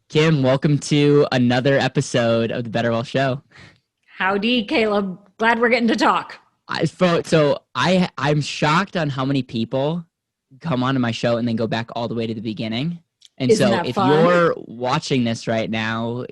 Kim, welcome to another episode of the BetterWealth Show. Howdy, Caleb. Glad we're getting to talk. I'm shocked on how many people come onto my show and then go back all the way to the beginning. And Isn't so that if fun? you're watching this right now,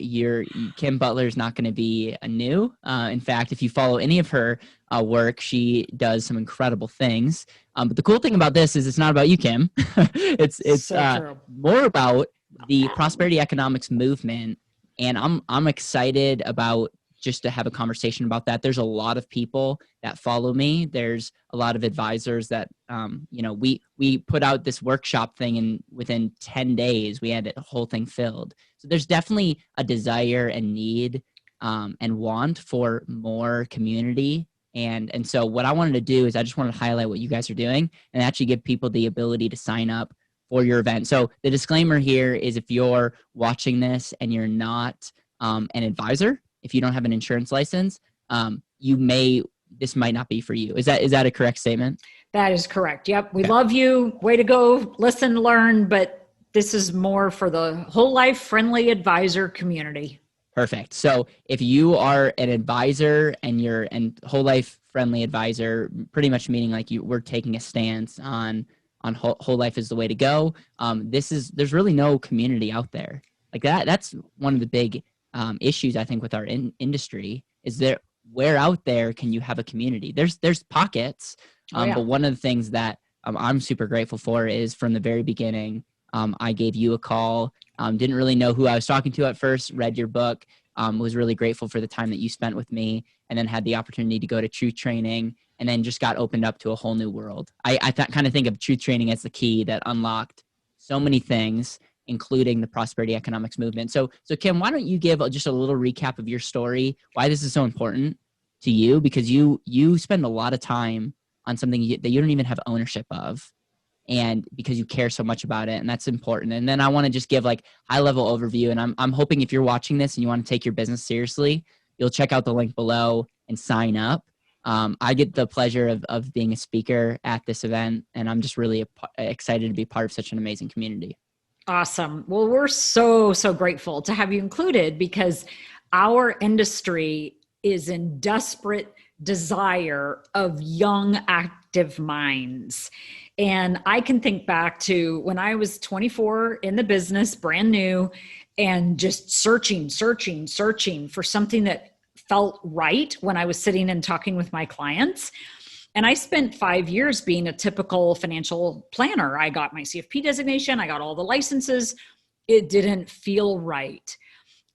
Kim Butler is not going to be new. In fact, if you follow any of her work, she does some incredible things. But the cool thing about this is it's not about you, Kim. it's So true. more about the prosperity economics movement, and I'm excited about just to have a conversation about that. There's a lot of people that follow me. There's a lot of advisors that, we put out this workshop thing, and within 10 days, we had the whole thing filled. So there's definitely a desire and need and want for more community. And so what I wanted to do is I just wanted to highlight what you guys are doing and actually give people the ability to sign up for your event. So the disclaimer here is if you're watching this and you're not an advisor, if you don't have an insurance license, this might not be for you. Is that a correct statement? That is correct. Yep. We Okay. love you. Way to go. Listen, learn, but this is more for the whole life friendly advisor community. Perfect. So if you are an advisor and you're an whole life friendly advisor, pretty much meaning like we're taking a stance on whole life is the way to go. There's really no community out there like that. That's one of the big issues I think with our industry is that where out there can you have a community? There's pockets, but one of the things that I'm super grateful for is from the very beginning, I gave you a call. Didn't really know who I was talking to at first, read your book, was really grateful for the time that you spent with me, and then had the opportunity to go to truth training, and then just got opened up to a whole new world. I kind of think of truth training as the key that unlocked so many things, including the prosperity economics movement. So Kim, why don't you give just a little recap of your story, why this is so important to you, because you spend a lot of time on something that you don't even have ownership of, and because you care so much about it, and that's important. And then I want to just give like high level overview, and I'm hoping if you're watching this and you want to take your business seriously, you'll check out the link below and sign up. I get the pleasure of being a speaker at this event, and I'm just really excited to be part of such an amazing community. Awesome. Well, we're so grateful to have you included because our industry is in desperate desire of young, active minds. And I can think back to when I was 24 in the business, brand new, and just searching for something that felt right when I was sitting and talking with my clients. And I spent 5 years being a typical financial planner. I got my CFP designation. I got all the licenses. It didn't feel right.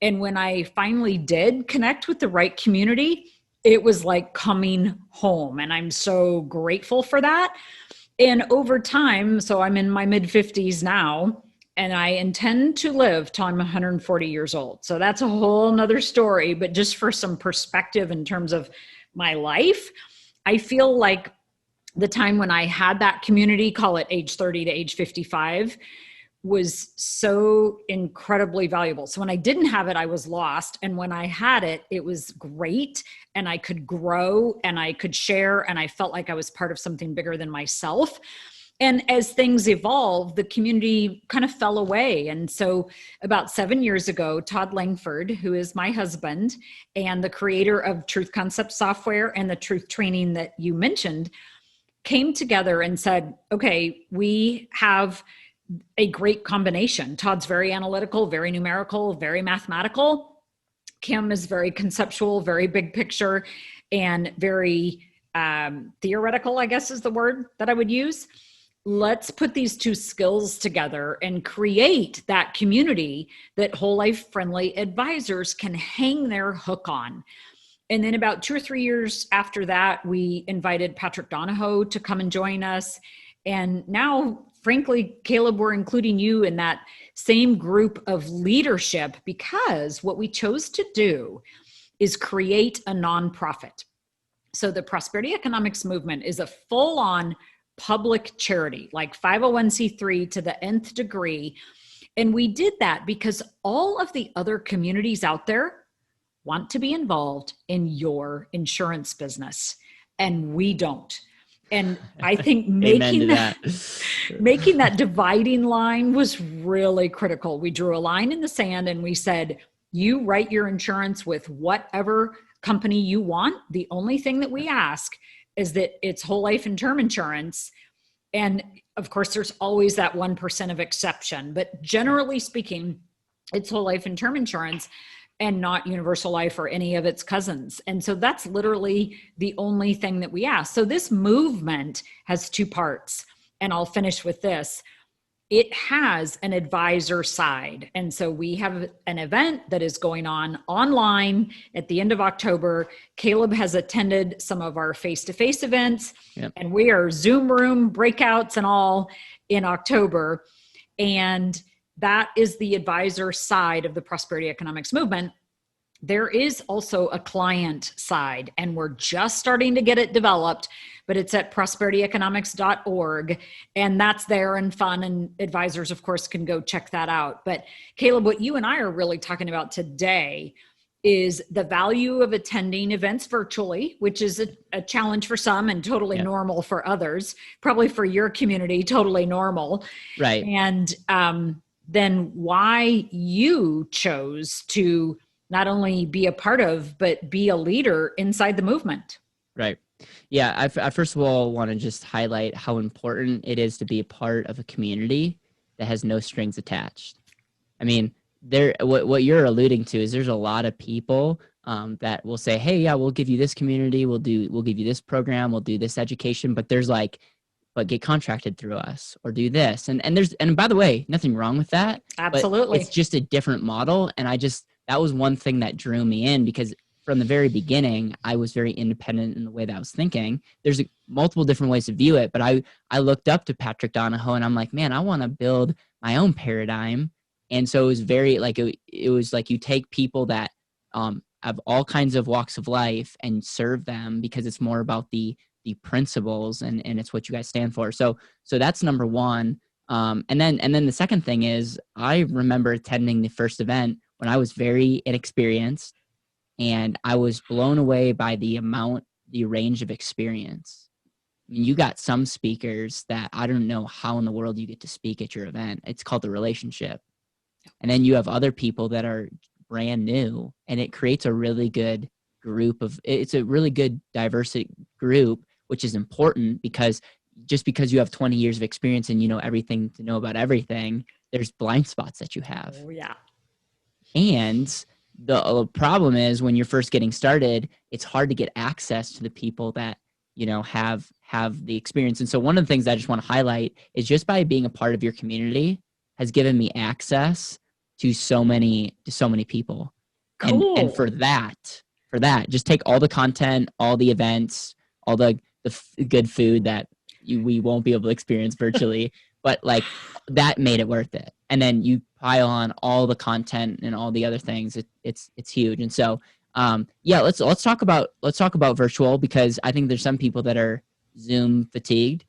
And when I finally did connect with the right community, it was like coming home. And I'm so grateful for that. And over time, so I'm in my mid 50s now, and I intend to live till I'm 140 years old. So that's a whole nother story. But just for some perspective in terms of my life, I feel like the time when I had that community, call it age 30 to age 55, was so incredibly valuable. So when I didn't have it, I was lost. And when I had it, it was great. And I could grow and I could share. And I felt like I was part of something bigger than myself. And as things evolved, the community kind of fell away. And so about 7 years ago, Todd Langford, who is my husband and the creator of Truth Concept Software and the truth training that you mentioned, came together and said, okay, we have a great combination. Todd's very analytical, very numerical, very mathematical. Kim is very conceptual, very big picture, and very theoretical, I guess is the word that I would use. Let's put these two skills together and create that community that whole life friendly advisors can hang their hook on. And then about 2 or 3 years after that, we invited Patrick Donahoe to come and join us. And now, frankly, Caleb, we're including you in that same group of leadership because what we chose to do is create a nonprofit. So the Prosperity Economics Movement is a full-on public charity, like 501c3 to the nth degree. And we did that because all of the other communities out there want to be involved in your insurance business, and we don't. And I think Amen to making that dividing line was really critical. We drew a line in the sand and we said, you write your insurance with whatever company you want. The only thing that we ask is that it's whole life and term insurance. And of course, there's always that 1% of exception, but generally speaking, it's whole life and term insurance and not universal life or any of its cousins. And so that's literally the only thing that we ask. So this movement has two parts, and I'll finish with this. It has an advisor side. And so we have an event that is going on online at the end of October. Caleb has attended some of our face-to-face events, and we are Zoom room breakouts and all in October. And that is the advisor side of the prosperity economics movement. There is also a client side, and we're just starting to get it developed, but it's at prosperityeconomics.org, and that's there and fun, and advisors, of course, can go check that out. But Caleb, what you and I are really talking about today is the value of attending events virtually, which is a challenge for some and totally normal for others, probably for your community, totally normal. Right. And then why you chose to not only be a part of, but be a leader inside the movement. Right. Yeah. I first of all want to just highlight how important it is to be a part of a community that has no strings attached. I mean, what you're alluding to is there's a lot of people that will say, hey, yeah, we'll give you this community. We'll give you this program. We'll do this education, but there's but get contracted through us or do this. And by the way, nothing wrong with that. Absolutely. It's just a different model. And that was one thing that drew me in, because from the very beginning, I was very independent in the way that I was thinking. There's multiple different ways to view it, but I looked up to Patrick Donahoe and I'm like, man, I want to build my own paradigm. And so it was very it was like you take people that have all kinds of walks of life and serve them, because it's more about the principles and it's what you guys stand for. So that's number one. And then the second thing is, I remember attending the first event when I was very inexperienced, and I was blown away by the range of experience. I mean, you got some speakers that I don't know how in the world you get to speak at your event. It's called the relationship. And then you have other people that are brand new, and it creates a really good it's a really good diversity group, which is important, because just because you have 20 years of experience and you know everything to know about everything, there's blind spots that you have. Oh, yeah. And the problem is, when you're first getting started, it's hard to get access to the people that, have the experience. And so one of the things I just want to highlight is, just by being a part of your community has given me access to so many people. Cool. And for that, just take all the content, all the events, all the good food that we won't be able to experience virtually, but that made it worth it. And then you pile on all the content and all the other things. It's huge. And so, let's talk about virtual, because I think there's some people that are Zoom fatigued.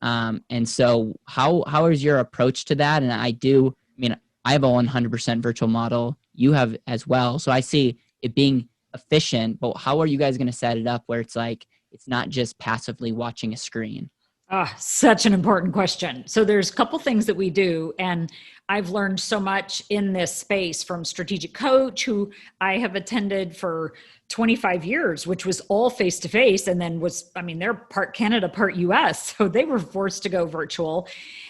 And so how is your approach to that? And I have a 100% virtual model. You have as well. So I see it being efficient, but how are you guys going to set it up where it's not just passively watching a screen? Such an important question. So there's a couple things that we do, and I've learned so much in this space from Strategic Coach, who I have attended for 25 years, which was all face-to-face, and then they're part Canada, part US, so they were forced to go virtual.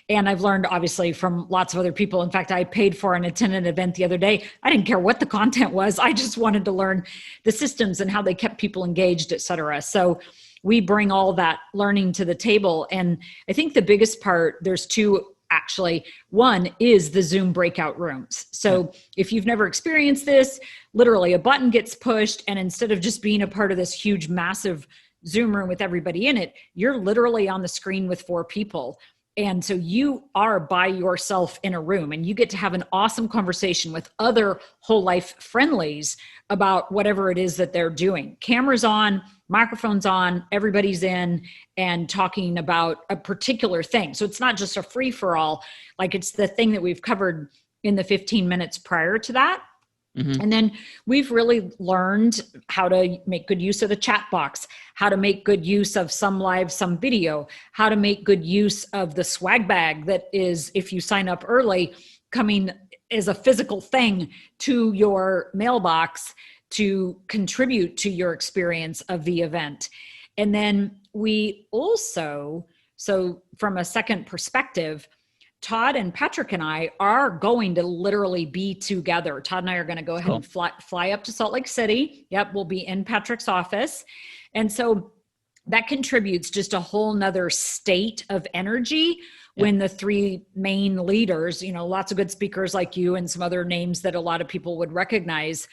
And I've learned, obviously, from lots of other people. In fact, I paid for and attended an event the other day. I didn't care what the content was. I just wanted to learn the systems and how they kept people engaged, et cetera. So we bring all that learning to the table. And I think the biggest part, there's two actually. One is the Zoom breakout rooms. So if you've never experienced this, literally a button gets pushed, and instead of just being a part of this huge, massive Zoom room with everybody in it, you're literally on the screen with 4 people. And so you are by yourself in a room, and you get to have an awesome conversation with other whole life friendlies about whatever it is that they're doing. Cameras on, microphones on, everybody's in and talking about a particular thing. So it's not just a free for all, like it's the thing that we've covered in the 15 minutes prior to that. Mm-hmm. And then we've really learned how to make good use of the chat box, how to make good use of some live, some video, how to make good use of the swag bag that is, if you sign up early, coming as a physical thing to your mailbox to contribute to your experience of the event. And then we also, so from a second perspective, Todd and Patrick and I are going to literally be together. Todd and I are going to go ahead and fly up to Salt Lake City. Yep, we'll be in Patrick's office. And so that contributes just a whole nother state of energy when the three main leaders, lots of good speakers like you and some other names that a lot of people would recognize.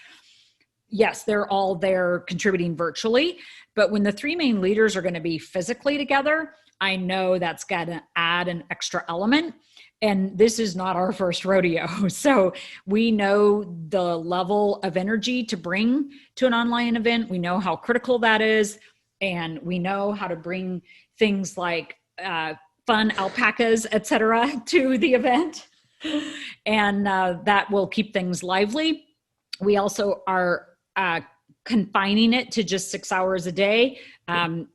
Yes, they're all there contributing virtually. But when the three main leaders are going to be physically together, I know that's got to add an extra element. And this is not our first rodeo. So we know the level of energy to bring to an online event. We know how critical that is. And we know how to bring things like fun alpacas, et cetera, to the event. And that will keep things lively. We also are confining it to just 6 hours a day.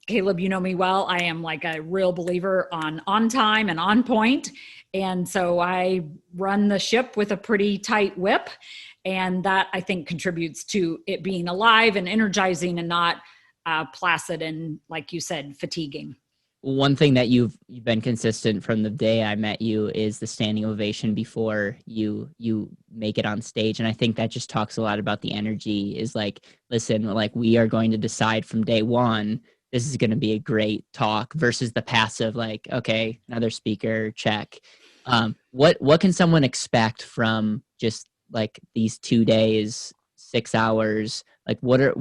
Caleb, you know me well. I am like a real believer on time and on point. And so I run the ship with a pretty tight whip. And that, I think, contributes to it being alive and energizing and not placid and, like you said, fatiguing. One thing that you've been consistent from the day I met you is the standing ovation before you make it on stage. And I think that just talks a lot about the energy is like, listen, like we are going to decide from day one, this is going to be a great talk versus the passive, like, okay, another speaker, check. What can someone expect from just like these 2 days, 6 hours? Like what's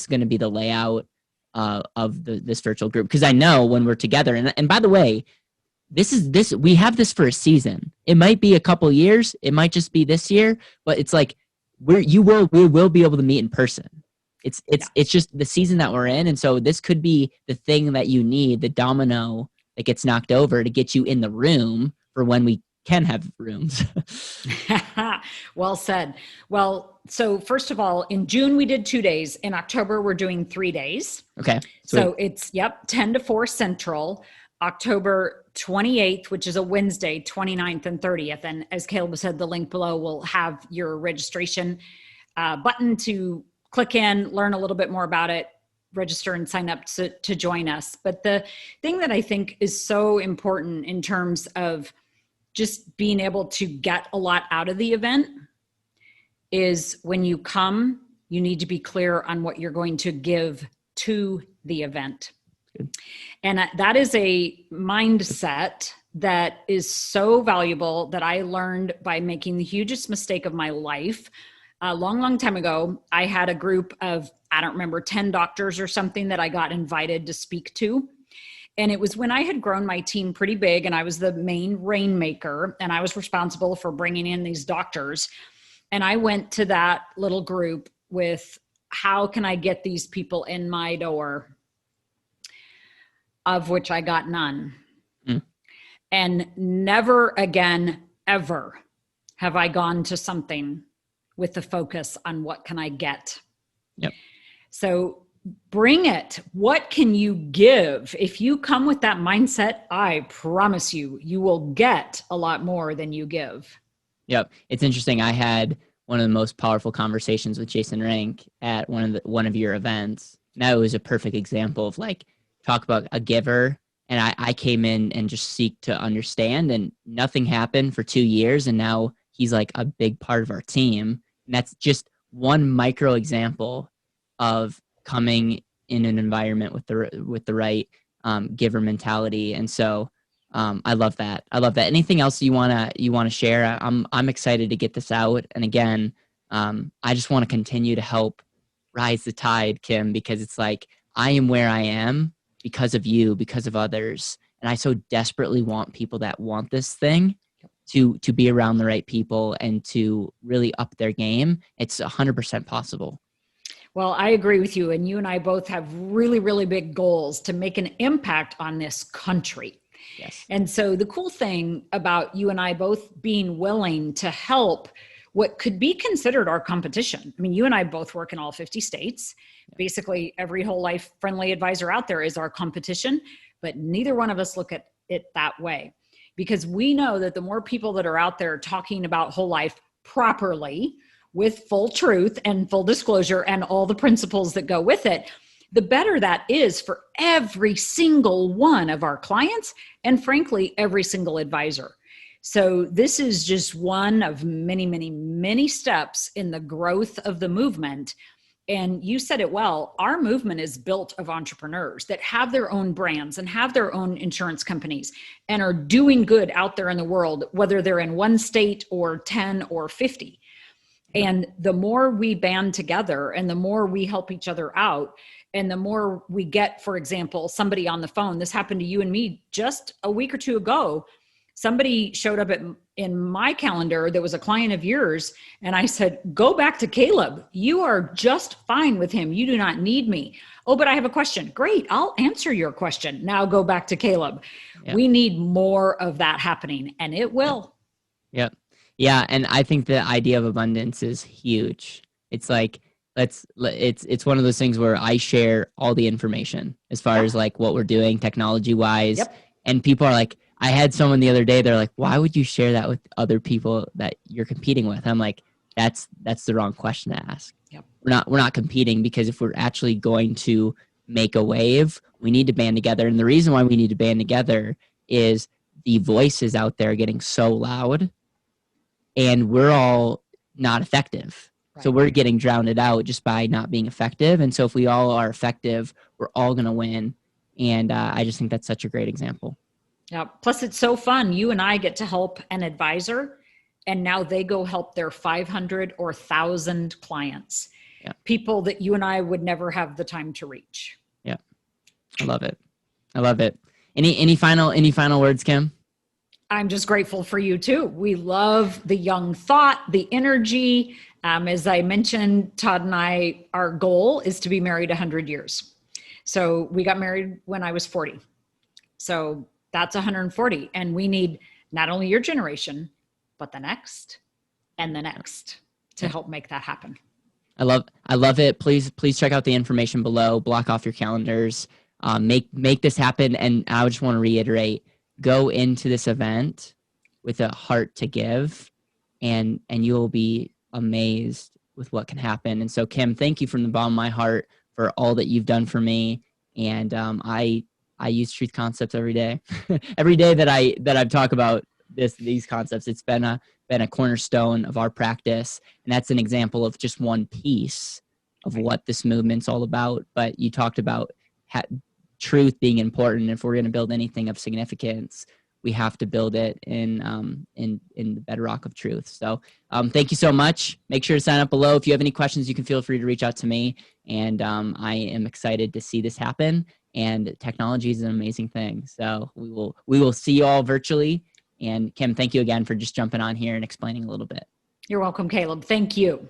going to be the layout of this virtual group? Because I know when we're together, and by the way, we have this for a season. It might be a couple years, it might just be this year, but it's like we will be able to meet in person. It's just the season that we're in, and so this could be the thing that you need, the domino that gets knocked over to get you in the room for when we can have rooms. Well said. Well, so first of all, in June, we did 2 days. In October, we're doing 3 days. Okay. Sweet. So it's, 10 to 4 Central, October 28th, which is a Wednesday, 29th and 30th. And as Caleb said, the link below will have your registration button to click in, learn a little bit more about it, register and sign up to join us. But the thing that I think is so important in terms of just being able to get a lot out of the event is when you come, you need to be clear on what you're going to give to the event. Good. And that is a mindset that is so valuable that I learned by making the hugest mistake of my life. A long, long time ago, I had a group of, I don't remember, 10 doctors or something that I got invited to speak to. And it was when I had grown my team pretty big and I was the main rainmaker and I was responsible for bringing in these doctors. And I went to that little group with, how can I get these people in my door? Of which I got none. Mm. And never again, ever have I gone to something with the focus on what can I get? Yep. So bring it. What can you give? If you come with that mindset, I promise you, you will get a lot more than you give. Yep. It's interesting. I had one of the most powerful conversations with Jason Rank at one of your events. That was a perfect example of like, talk about a giver. And I came in and just seek to understand, and nothing happened for 2 years. And now he's like a big part of our team. And that's just one micro example of coming in an environment with the right giver mentality. And so I love that. Anything else you wanna share? I'm excited to get this out. And again, I just want to continue to help rise the tide, Kim, because it's like I am where I am because of you, because of others. And I so desperately want people that want this thing to be around the right people and to really up their game. It's 100% possible. Well, I agree with you. And you and I both have really, really big goals to make an impact on this country. Yes. And so the cool thing about you and I both being willing to help what could be considered our competition. I mean, you and I both work in all 50 states. Basically, every whole life friendly advisor out there is our competition, but neither one of us look at it that way, because we know that the more people that are out there talking about whole life properly with full truth and full disclosure and all the principles that go with it, the better that is for every single one of our clients and frankly, every single advisor. So this is just one of many, many, many steps in the growth of the movement. And you said it well, our movement is built of entrepreneurs that have their own brands and have their own insurance companies and are doing good out there in the world, whether they're in one state or 10 or 50. And the more we band together and the more we help each other out, and the more we get, for example, somebody on the phone, this happened to you and me just a week or two ago. Somebody showed up in my calendar that was a client of yours. And I said, go back to Caleb. You are just fine with him. You do not need me. Oh, but I have a question. Great. I'll answer your question. Now go back to Caleb. Yeah. We need more of that happening, and it will. Yep. Yeah. And I think the idea of abundance is huge. It's like, it's one of those things where I share all the information as far as like what we're doing technology wise. Yep. And people are like, I had someone the other day, they're like, why would you share that with other people that you're competing with? I'm like, that's the wrong question to ask. Yep. We're not competing, because if we're actually going to make a wave, we need to band together. And the reason why we need to band together is the voices out there getting so loud and we're all not effective. Right. So we're getting drowned out just by not being effective. And so if we all are effective, we're all going to win. And I just think that's such a great example. Yeah. Plus it's so fun. You and I get to help an advisor, and now they go help their 500 or 1,000 clients, people that you and I would never have the time to reach. Yeah. I love it. I love it. Any final words, Kim? I'm just grateful for you too. We love the young thought, the energy. As I mentioned, Todd and I, our goal is to be married 100 years. So we got married when I was 40. So that's 140. And we need not only your generation, but the next and the next to help make that happen. I love it. Please check out the information below, block off your calendars, make this happen. And I just want to reiterate, go into this event with a heart to give, and you'll be amazed with what can happen. And so, Kim, thank you from the bottom of my heart for all that you've done for me. And I use truth concepts every day. Every day that I've talked about these concepts, it's been a cornerstone of our practice. And that's an example of just one piece of what this movement's all about. But you talked about truth being important. If we're going to build anything of significance, we have to build it in the bedrock of truth. So thank you so much. Make sure to sign up below. If you have any questions, you can feel free to reach out to me. And I am excited to see this happen. And technology is an amazing thing. So we will see you all virtually. And Kim, thank you again for just jumping on here and explaining a little bit. You're welcome, Caleb. Thank you.